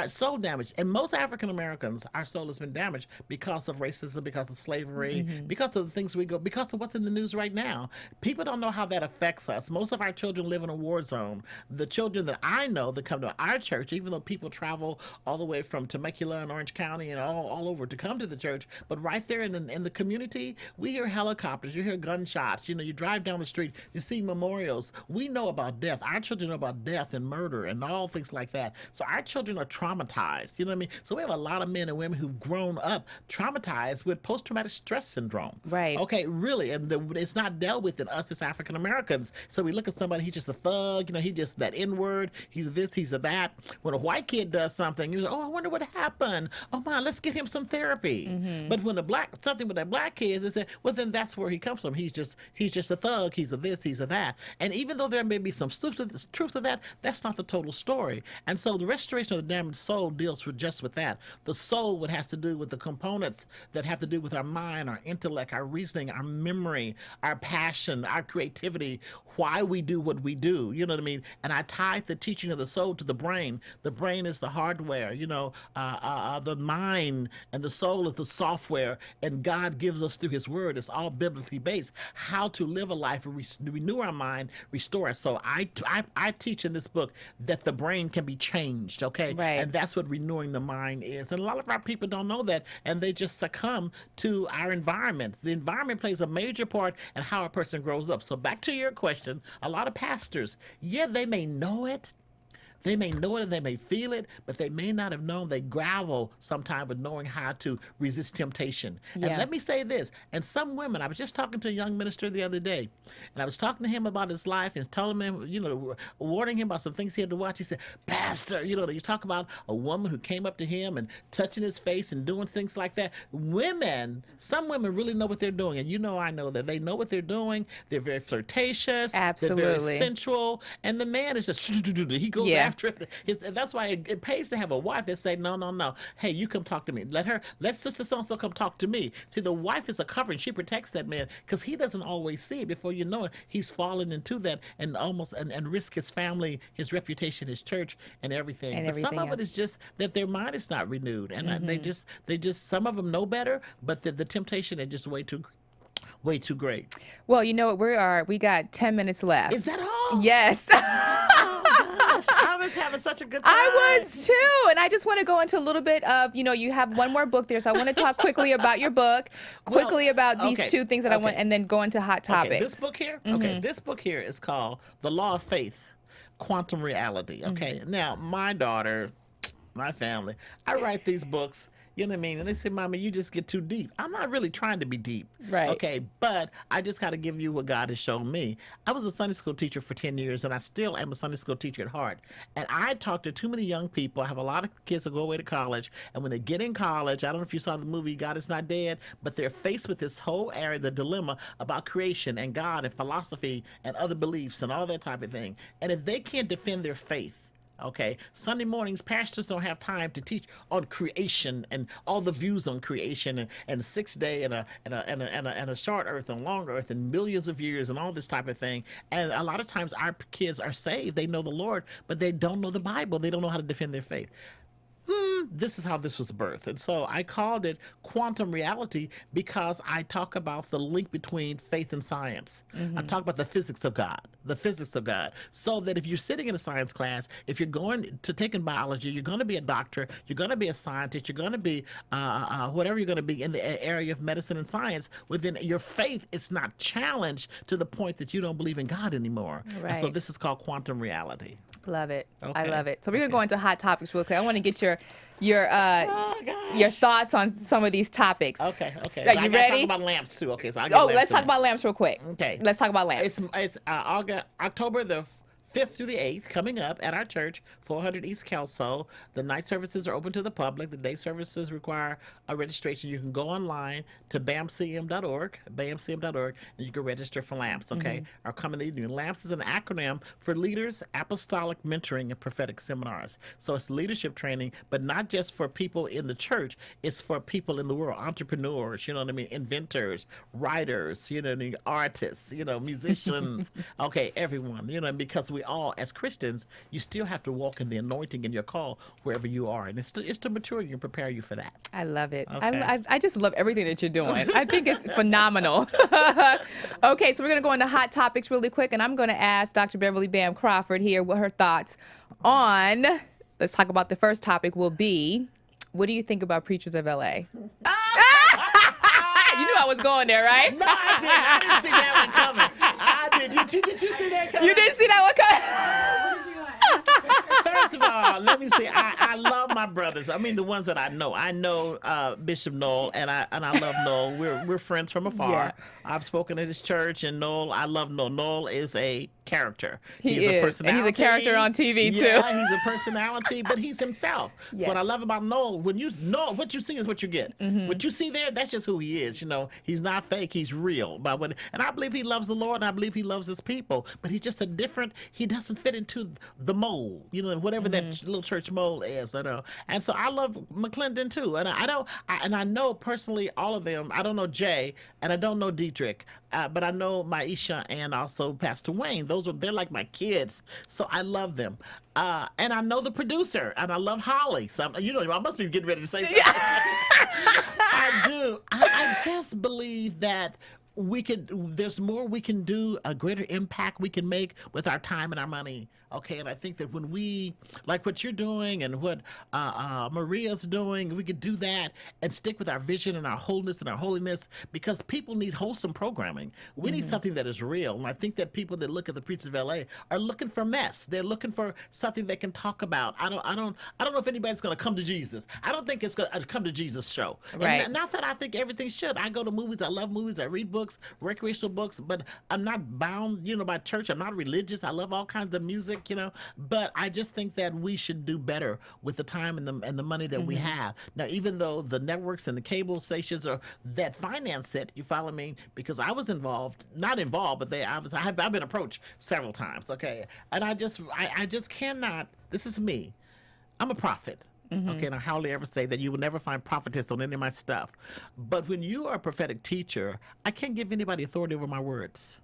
soul damaged. And most African Americans, our soul has been damaged because of racism, because of slavery, because of the things we go, because of what's in the news right now. People don't know how that affects us. Most of our children live in a war zone. The children that I know that come to our church, even though people travel all the way from Temecula and Orange County and all over to come to the church, but right there in the community, we hear helicopters, you hear gunshots, you drive down the street, you see memorials. We know about death. Our children know about death and murder and all things like that. So our children are traumatized. You know what I mean? So we have a lot of men and women who've grown up traumatized with post-traumatic stress syndrome. Right. Okay, really. And it's not dealt with in us as African Americans. So we look at somebody, he's just a thug, he just that N-word, he's this, he's a that. When a white kid does something, you go, oh, I wonder what happened. Oh, man, let's get him some therapy. But when something with that black kid, they say, well, then that's where he comes from. He's just a thug, he's a this, he's a that. And even though there may be some truth to that, that's not the total story. And so the restoration of the damaged soul deals with that. The soul, what has to do with the components that have to do with our mind, our intellect, our reasoning, our memory, our passion, our creativity, why we do what we do. You know what I mean? And I tie the teaching of the soul to the brain. The brain is the hardware, the mind and the soul is the software. And God gives us through his word, it's all biblically based, how to live a life, renew our mind, restore us. So I teach in this book that the brain can be changed, okay? Right. And that's what renewing the mind is. And a lot of our people don't know that, and they just succumb to our environment. The environment plays a major part in how a person grows up. So back to your question, a lot of pastors, they may know it. They may know it and they may feel it, but they may not have known. They gravel sometimes with knowing how to resist temptation. Yeah. And let me say this, and some women, I was just talking to a young minister the other day, and I was talking to him about his life and telling him, warning him about some things he had to watch. He said, Pastor, you talk about a woman who came up to him and touching his face and doing things like that. Some women really know what they're doing. And I know that they know what they're doing. They're very flirtatious. Absolutely. They're very sensual. And the man is just, he goes after it. That's why it pays to have a wife that say, no. Hey, you come talk to me. Let sister so-and-so come talk to me. See, the wife is a covering. She protects that man because he doesn't always see it. Before you know it, he's fallen into that and almost and risk his family, his reputation, his church, and everything. But some of it is just that their mind is not renewed. And they just some of them know better, but the temptation is just way too great. Well, you know what? We got 10 minutes left. Is that all? Yes. I was having such a good time. I was too. And I just want to go into a little bit of, you have one more book there. So I want to talk quickly about your book, about these two things that I want, and then go into hot topics. Okay, this book here? Okay, this book here is called The Law of Faith, Quantum Reality. Okay, now my daughter, my family, I write these books. You know what I mean? And they say, Mama, you just get too deep. I'm not really trying to be deep. Right. Okay, but I just got to give you what God has shown me. I was a Sunday school teacher for 10 years, and I still am a Sunday school teacher at heart. And I talk to too many young people. I have a lot of kids that go away to college, and when they get in college, I don't know if you saw the movie God Is Not Dead, but they're faced with this whole area, the dilemma about creation and God and philosophy and other beliefs and all that type of thing. And if they can't defend their faith, okay, Sunday mornings, pastors don't have time to teach on creation and all the views on creation and 6 day and a short earth and long earth and millions of years and all this type of thing. And a lot of times our kids are saved. They know the Lord, but they don't know the Bible. They don't know how to defend their faith. This is how this was birthed. And so I called it Quantum Reality because I talk about the link between faith and science. I talk about the physics of God, so that if you're sitting in a science class, if you're going to take in biology, you're going to be a doctor, you're going to be a scientist, you're going to be whatever you're going to be in the area of medicine and science, within your faith is not challenged to the point that you don't believe in God anymore. Right. And so this is called Quantum Reality. Love it. I Okay. love it. So we're gonna Okay. go into hot topics real quick. I want to get your Oh, gosh. your thoughts on some of these topics. Okay. So, I you gotta ready? talk about lamps too. Okay, so Oh, let's talk about lamps real quick. Okay. Let's talk about lamps. It's October the 5th through the 8th coming up at our church, 400 East Kelso. The night services are open to the public. The day services require a registration. You can go online to bamcm.org, and you can register for LAMPS, okay? Our coming evening. LAMPS is an acronym for Leaders, Apostolic Mentoring, and Prophetic Seminars. So it's leadership training, but not just for people in the church. It's for people in the world, entrepreneurs, you know what I mean, inventors, writers, you know, artists, you know, musicians, okay, everyone, you know, because we all, as Christians, you still have to walk in the anointing in your call wherever you are. And it's to mature you and prepare you for that. I love it. Okay. I just love everything that you're doing. I think it's phenomenal. Okay, so we're going to go into hot topics really quick, and I'm going to ask Dr. Beverly Bam Crawford here what her thoughts on, let's talk about the first topic will be, what do you think about preachers of L.A.? You knew I was going there, right? No, I didn't. I didn't see that one coming. I did. Did you see that coming? You didn't see that one coming? First of all, let me say I love my brothers. I mean the ones that I know. I know Bishop Noel, and I love Noel. We're friends from afar. Yeah. I've spoken at his church, and Noel, I love Noel. Noel is a character. He He's a is. personality. And he's a character on TV too. Yeah, he's a personality, but he's himself. Yes. What I love about Noel, what you see is what you get. What you see there, that's just who he is. You know, he's not fake. He's real. And I believe he loves the Lord, and I believe he loves his people. But he's just he doesn't fit into the mold. You know, whatever that little church mold is. I know. And so I love McClendon too. And I know personally all of them. I don't know Jay, and I don't know Dietrich, but I know Maisha and also Pastor Wayne. They're like my kids. So I love them. And I know the producer, and I love Holly. So you know, I must be getting ready to say something. I do. I just believe that there's more we can do, a greater impact we can make with our time and our money. Okay, and I think that when we, like what you're doing and what Maria's doing, we could do that and stick with our vision and our wholeness and our holiness, because people need wholesome programming. We need something that is real. And I think that people that look at the Preachers of L.A. are looking for mess. They're looking for something they can talk about. I don't know if anybody's going to come to Jesus. I don't think it's going to come to Jesus show. Right. And not that I think everything should. I go to movies. I love movies. I read books, recreational books, but I'm not bound, by church. I'm not religious. I love all kinds of music, but I just think that we should do better with the time and the money that we have. Now, even though the networks and the cable stations are that finance it, you follow me? Because I was not involved, but I've been approached several times. Okay, and I just cannot. This is me. I'm a prophet. Okay, and I hardly ever say that you will never find prophetess on any of my stuff. But when you are a prophetic teacher, I can't give anybody authority over my words.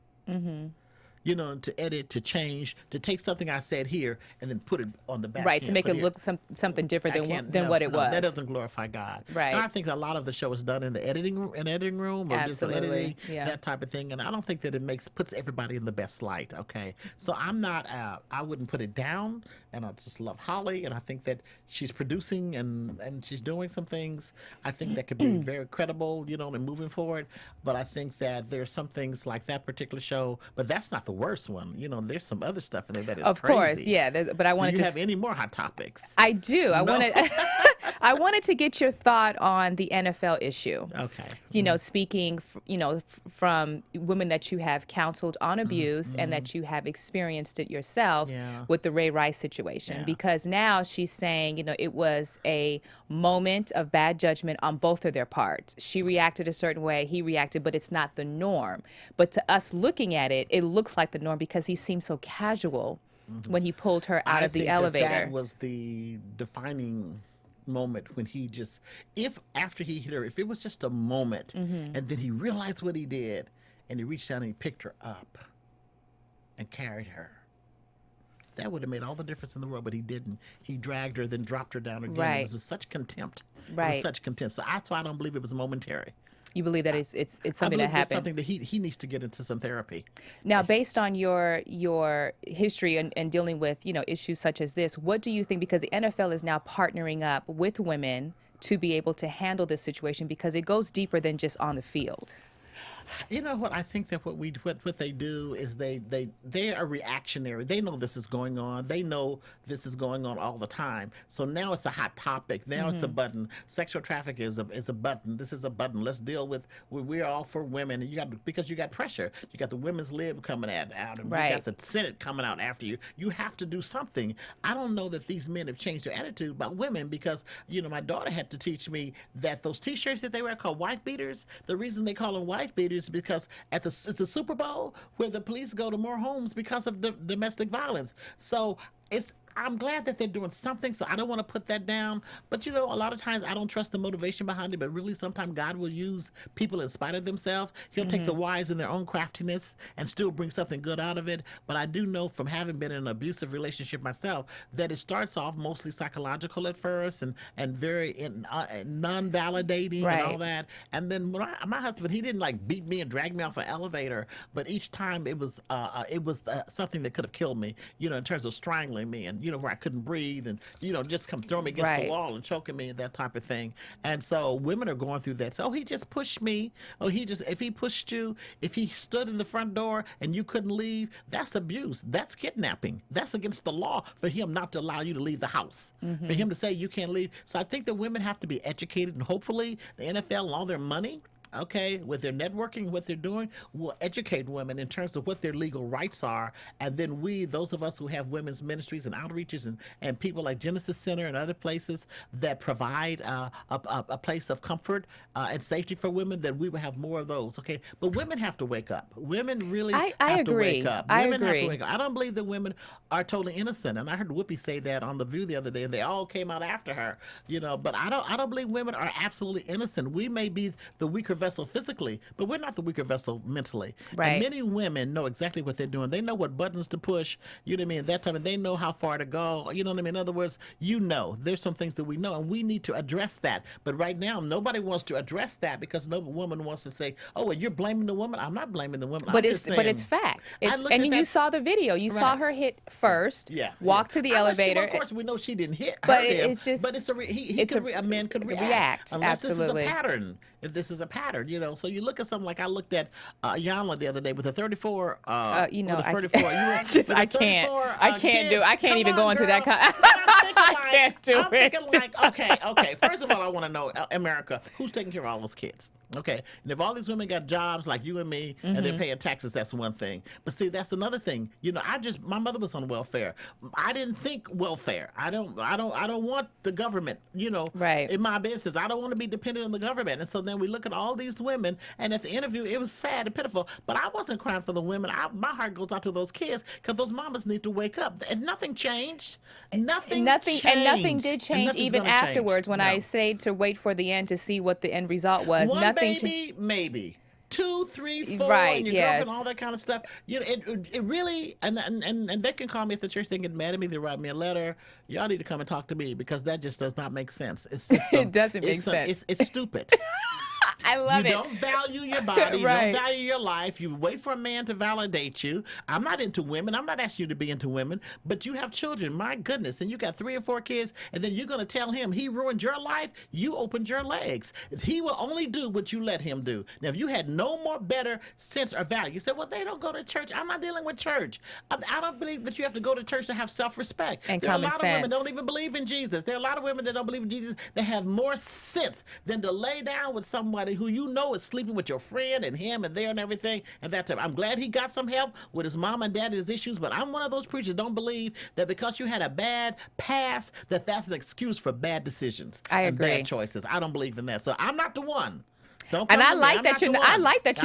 To edit, to change, to take something I said here and then put it on the back. Right, to make it look something different than what it was. That doesn't glorify God. Right. And I think a lot of the show is done in the editing room or just editing, that type of thing. And I don't think that it puts everybody in the best light. Okay. So I'm not, I wouldn't put it down. And I just love Holly. And I think that she's producing and she's doing some things I think that could be very credible, and moving forward. But I think that there's some things like that particular show, but that's not the worst one. There's some other stuff in there that is of crazy. Course, yeah. But I wanted do you to have any more hot topics? I do. No? I wanted to get your thought on the NFL issue. Okay. Speaking, from women that you have counseled on abuse and that you have experienced it yourself with the Ray Rice situation. Yeah. Because now she's saying, it was a moment of bad judgment on both of their parts. She reacted a certain way, he reacted, but it's not the norm. But to us looking at it, it looks like the norm because he seemed so casual when he pulled her out of the elevator. That was the defining moment when after he hit her, if it was just a moment and then he realized what he did and he reached down and he picked her up and carried her, that would have made all the difference in the world, but he didn't. He dragged her, then dropped her down again. Right. It was with such contempt. Right. It was such contempt. So that's why I don't believe it was momentary. You believe that it's something that happened. It's something that he needs to get into some therapy. Now, based on your history and dealing with issues such as this, what do you think? Because the NFL is now partnering up with women to be able to handle this situation because it goes deeper than just on the field. You know what? I think that what they do is they are reactionary. They know this is going on. They know this is going on all the time. So now it's a hot topic. Now it's a button. Sexual trafficking is a button. This is a button. Let's deal with. We're all for women. And because you got pressure. You got the women's lib coming out, and you got the Senate coming out after you. You have to do something. I don't know that these men have changed their attitude about women because my daughter had to teach me that those T-shirts that they wear called wife beaters. The reason they call them wife beaters is because it's the Super Bowl where the police go to more homes because of domestic violence. So I'm glad that they're doing something, so I don't want to put that down. But, a lot of times I don't trust the motivation behind it, but really sometimes God will use people in spite of themselves. He'll take the wise in their own craftiness and still bring something good out of it. But I do know from having been in an abusive relationship myself that it starts off mostly psychological at first and very non-validating and all that. And then when my husband, he didn't like beat me and drag me off an elevator, but each time it was something that could have killed me, in terms of strangling me and where I couldn't breathe and, just come throw me against the wall and choking me and that type of thing. And so women are going through that. So he just pushed me. If he pushed you, if he stood in the front door and you couldn't leave, that's abuse. That's kidnapping. That's against the law for him not to allow you to leave the house, for him to say you can't leave. So I think that women have to be educated, and hopefully the NFL and all their money, with their networking, what they're doing, will educate women in terms of what their legal rights are. And then those of us who have women's ministries and outreaches and people like Genesis Center and other places that provide a place of comfort and safety for women, that we will have more of those, But women have to wake up. Women really have to wake up. Women have to wake up. I don't believe that women are totally innocent. And I heard Whoopi say that on The View the other day, and they all came out after her, But I don't believe women are absolutely innocent. We may be the weaker vessel physically, but we're not the weaker vessel mentally. Right. And many women know exactly what they're doing. They know what buttons to push, that time, and they know how far to go, In other words, there's some things that we know, and we need to address that. But right now, nobody wants to address that because no woman wants to say, oh, well, you're blaming the woman. I'm not blaming the woman. But it's fact. You saw the video. You saw her hit first, walk to the elevator. Of course, we know she didn't hit her. But it's just... But a man could react. Unless absolutely. This is a pattern. If this is a pattern, So you look at something like I looked at Yanla the other day with a 34. I can't kids. do. I can't even go into that. I can't do I'm it. thinking okay. First of all, I want to know, America, who's taking care of all those kids? Okay, and if all these women got jobs like you and me, and they're paying taxes, that's one thing. But see, that's another thing. My mother was on welfare. I didn't think welfare. I don't want the government, in my business. I don't want to be dependent on the government. And so then we look at all these women, and at the interview, it was sad and pitiful. But I wasn't crying for the women. My heart goes out to those kids because those mamas need to wake up. And nothing changed. Nothing changed. And nothing did change even afterwards when I said to wait for the end to see what the end result was. Maybe 2, 3, 4, right, and your girlfriend, all that kind of stuff. It really, and they can call me at the church. They get mad at me. They write me a letter. Y'all need to come and talk to me because that just does not make sense. It's just it doesn't make sense. It's stupid. I love it. You don't value your body. You don't value your life. You wait for a man to validate you. I'm not into women. I'm not asking you to be into women, but you have children. My goodness. And you got 3 or 4 kids, and then you're going to tell him he ruined your life. You opened your legs. He will only do what you let him do. Now, if you had no more better sense or value, you said, well, they don't go to church. I'm not dealing with church. I don't believe that you have to go to church to have self-respect. And there are a lot sense. of women that don't even believe in Jesus. There are a lot of women that don't believe in Jesus. They have more sense than to lay down with somebody who is sleeping with your friend and him and there and everything and that type. I'm glad he got some help with his mom and dad and his issues, but I'm one of those preachers that don't believe that because you had a bad past that's an excuse for bad decisions and bad choices. I don't believe in that. So I'm not the one. And I like that you're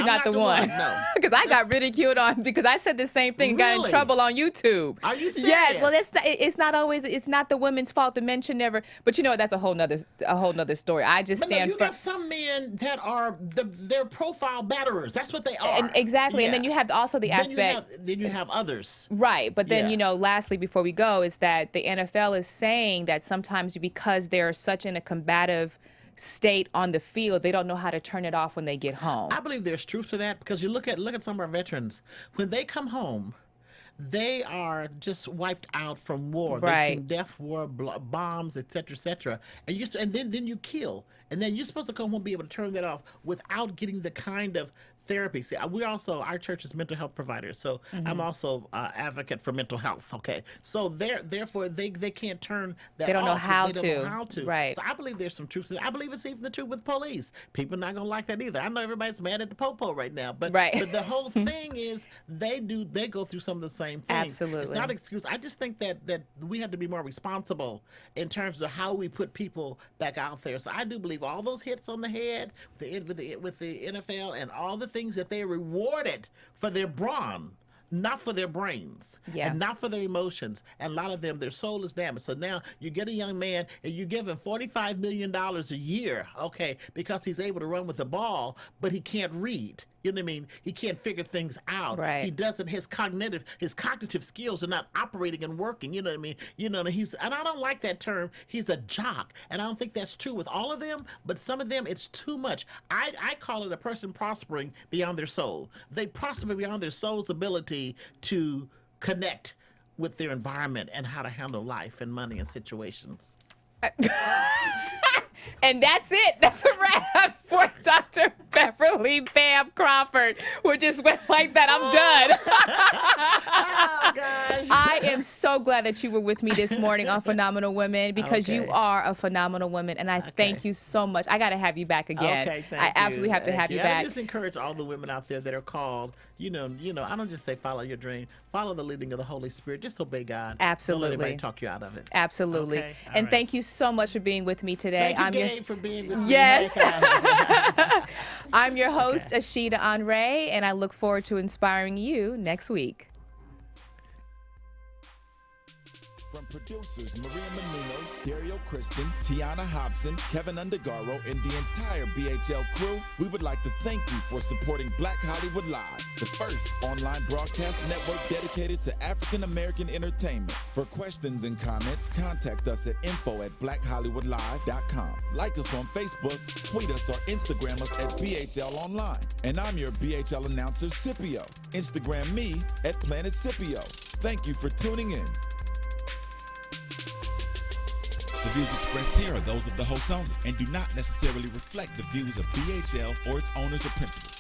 not the one. No. Because I got ridiculed because I said the same thing and got in trouble on YouTube. Are you serious? Yes. Well, it's not the women's fault. The men should never. But that's a whole nother story. I just stand for. You got some men that are they're profile batterers. That's what they are. And exactly. Yeah. And then you have also the aspect. Then you have others. Right. But then lastly, before we go, is that the NFL is saying that sometimes because they're such in a combative state on the field, they don't know how to turn it off when they get home. I believe there's truth to that because you look at some of our veterans. When they come home, they are just wiped out from war. Right. They've seen death, war, bombs, etc., etc. And then you kill. And then you're supposed to come home and be able to turn that off without getting the kind of therapy. See, our church is mental health providers, so I'm also advocate for mental health. Okay, so therefore they can't turn that. They don't know off, how so they don't know how to. Right. So I believe there's some truth. I believe it's even the truth with police. People not gonna like that either. I know everybody's mad at the popo right now, but but the whole thing is they go through some of the same things. Absolutely. It's not an excuse. I just think that we have to be more responsible in terms of how we put people back out there. So I do believe all those hits on the head with the NFL and all the things that they rewarded for their brawn, not for their brains, and not for their emotions. And a lot of them, their soul is damaged. So now you get a young man and you give him $45 million a year, okay, because he's able to run with the ball, but he can't read. You know what I mean? He can't figure things out. Right. He doesn't. His cognitive skills are not operating and working. You know what I mean? You know, and I don't like that term. He's a jock, and I don't think that's true with all of them. But some of them, it's too much. I call it a person prospering beyond their soul. They prosper beyond their soul's ability to connect with their environment and how to handle life and money and situations. And that's it. That's a wrap for Dr. Beverly Bam Crawford. We just went like that. I'm done. Oh, gosh. I am so glad that you were with me this morning on Phenomenal Women, because you are a phenomenal woman, and I thank you so much. I got to have you back again. Okay, thank I absolutely have to have you back. I just encourage all the women out there that are called, you know, I don't just say follow your dream. Follow the leading of the Holy Spirit. Just obey God. Absolutely. Don't let anybody talk you out of it. Absolutely. Okay? And thank you so much for being with me today. Thank you, Gabe, for being with me. Yes. I'm your host, Ashita Andre, and I look forward to inspiring you next week. From producers Maria Menounos, Dario Kristen, Tiana Hobson, Kevin Undergaro, and the entire BHL crew, we would like to thank you for supporting Black Hollywood Live, the first online broadcast network dedicated to African American entertainment. For questions and comments, contact us at info@blackhollywoodlive.com. Like us on Facebook, tweet us, or Instagram us at BHL Online. And I'm your BHL announcer, Scipio. Instagram me at Planet Scipio. Thank you for tuning in. The views expressed here are those of the host only and do not necessarily reflect the views of BHL or its owners or principals.